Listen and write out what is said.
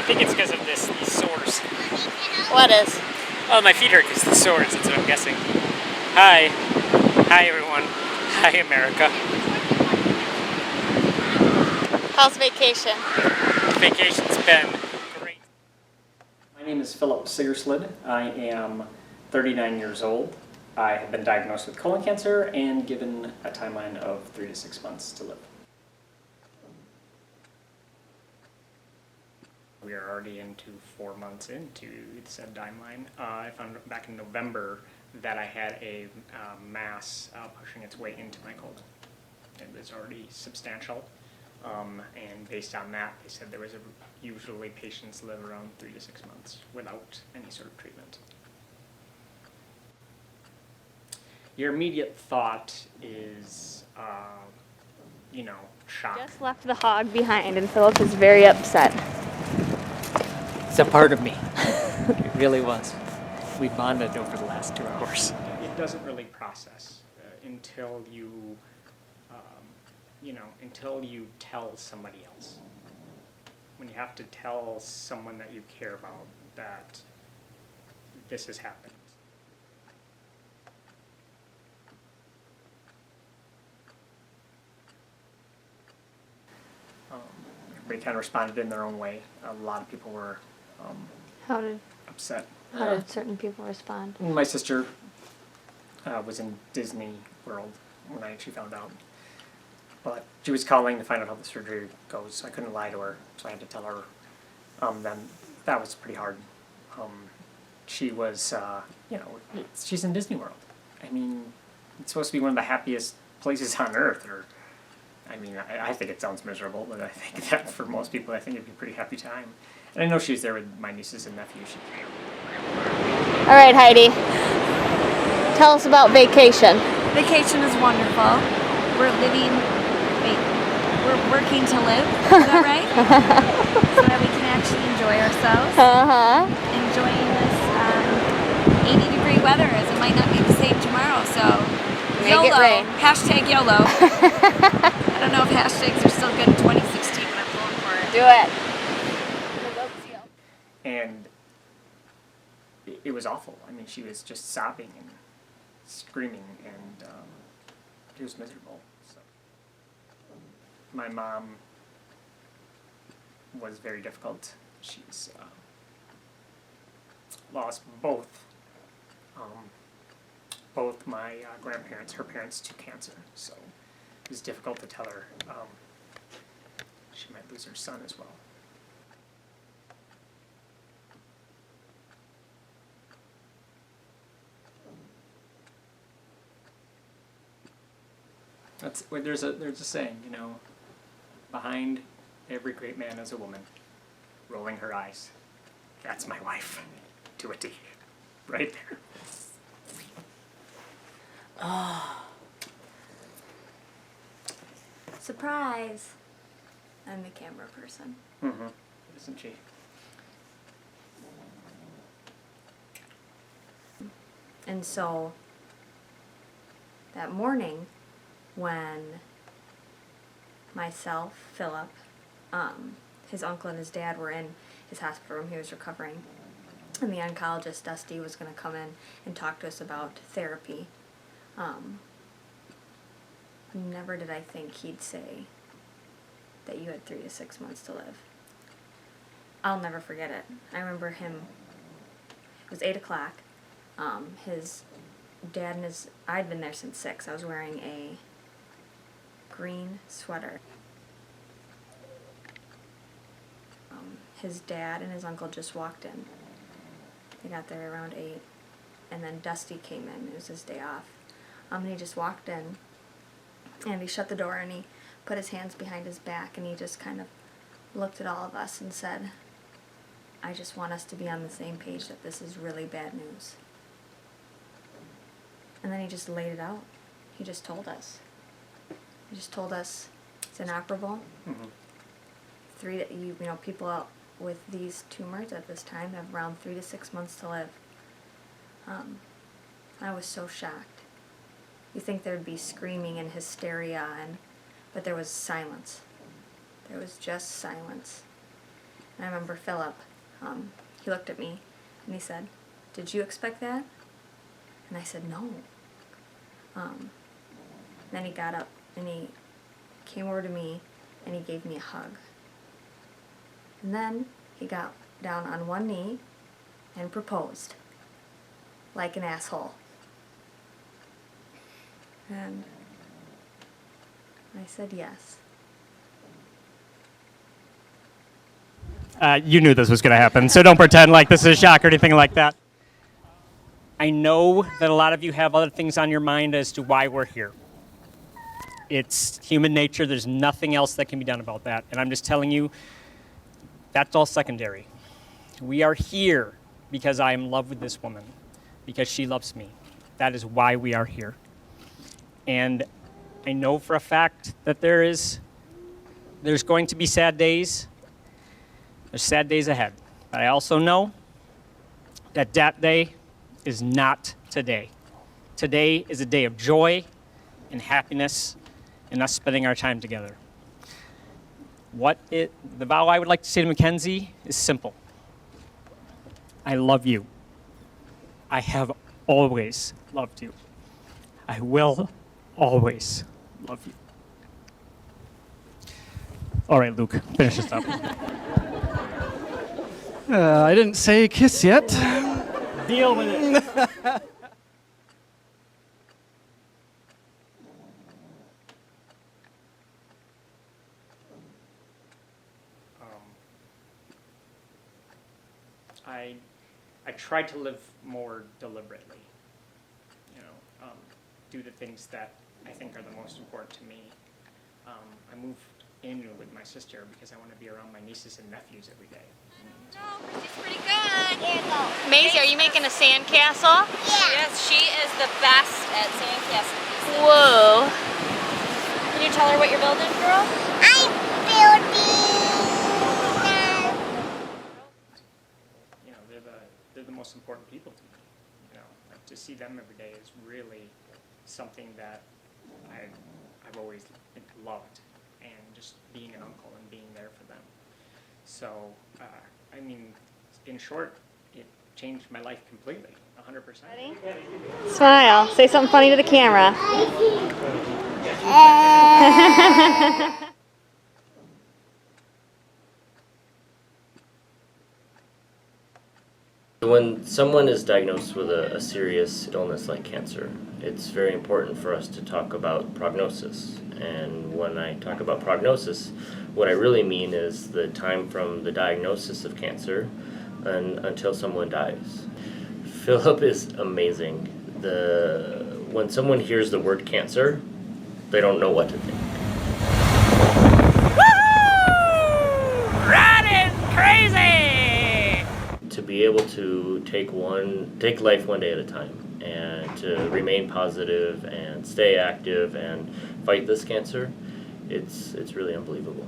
think it's because of these sores. What is? Oh, my feet hurt because of the sores, that's what I'm guessing. Hi. Hi, everyone. Hi, America. How's vacation? Vacation's been great. My name is Philip Sigerslid. I am 39 years old. I have been diagnosed with colon cancer and given a timeline of 3 to 6 months to live. We are already into 4 months into said timeline. I found back in November that I had a mass pushing its way into my colon. It was already substantial, and based on that, they said there was usually patients live around 3 to 6 months without any sort of treatment. Your immediate thought is, shock. Just left the hog behind and Philip is very upset. It's a part of me. It really was. We bonded over the last 2 hours. It doesn't really process until you, until you tell somebody else. When you have to tell someone that you care about that this has happened. Everybody kind of responded in their own way. A lot of people were How did upset. certain people respond? My sister was in Disney World when I actually found out. But she was calling to find out how the surgery goes, so I couldn't lie to her, so I had to tell her. Then that was pretty hard. She was, she's in Disney World. I mean, it's supposed to be one of the happiest places on earth, or I think it sounds miserable, but I think that for most people, I think it'd be a pretty happy time. And I know she was there with my nieces and nephews. All right, Heidi. Tell us about vacation. Vacation is wonderful. We're working to live, is that right? So that we can actually enjoy ourselves. Enjoying this 80-degree weather, as it might not be the same tomorrow, so Make it rain. Hashtag YOLO. I don't know if hashtags are still good in 2016, but I'm going for it. Do it. And it was awful. I mean, she was just sobbing and screaming, and it was miserable. So my mom was very difficult. She's lost both my grandparents, her parents, to cancer. So it was difficult to tell her she might lose her son as well. There's a saying, behind every great man is a woman, rolling her eyes. That's my wife, to a T, right there. Surprise! I'm the camera person. Isn't she? And so, that morning, when myself, Philip, his uncle and his dad were in his hospital room, he was recovering, and the oncologist, Dusty, was going to come in and talk to us about therapy. Never did I think he'd say that you had 3 to 6 months to live. I'll never forget it. I remember him, it was 8 o'clock, his dad and I'd been there since 6. I was wearing a green sweater. His dad and his uncle just walked in. They got there around 8, and then Dusty came in. It was his day off. And he just walked in, and he shut the door, and he put his hands behind his back, and he just kind of looked at all of us and said, I just want us to be on the same page that this is really bad news. And then he just laid it out. He just told us. He just told us it's inoperable. People out with these tumors at this time have around 3 to 6 months to live. I was so shocked. You think there'd be screaming and hysteria, but there was silence. There was just silence. And I remember Philip, he looked at me and he said, "Did you expect that?" And I said, "No." Then he got up and he came over to me and he gave me a hug. And then he got down on one knee and proposed, like an asshole. And I said yes. You knew this was going to happen, so don't pretend like this is a shock or anything like that. I know that a lot of you have other things on your mind as to why we're here. It's human nature. There's nothing else that can be done about that. And I'm just telling you, that's all secondary. We are here because I am in love with this woman, because she loves me. That is why we are here. And I know for a fact that there's going to be sad days. There's sad days ahead. But I also know that that day is not today. Today is a day of joy and happiness and us spending our time together. The vow I would like to say to Mackenzie is simple. I love you. I have always loved you. I will always love you. All right, Luke, finish this up. I didn't say kiss yet. Deal with it. I tried to live more deliberately, do the things that I think are the most important to me. I moved in with my sister because I want to be around my nieces and nephews every day. She's pretty good. Here you go. Maisie, are you making a sandcastle? Yes, she is the best at sandcastle pieces. Whoa. Can you tell her what you're building, girl? I'm building. They're the most important people to me. Like, to see them every day is really something that I've always loved, and just being an uncle and being there for them. So, in short, it changed my life completely, 100%. Smile. Say something funny to the camera. When someone is diagnosed with a serious illness like cancer, it's very important for us to talk about prognosis. And when I talk about prognosis, what I really mean is the time from the diagnosis of cancer until someone dies. Philip is amazing. When someone hears the word cancer, they don't know what to think. To be able to take life one day at a time, and to remain positive and stay active and fight this cancer, it's really unbelievable.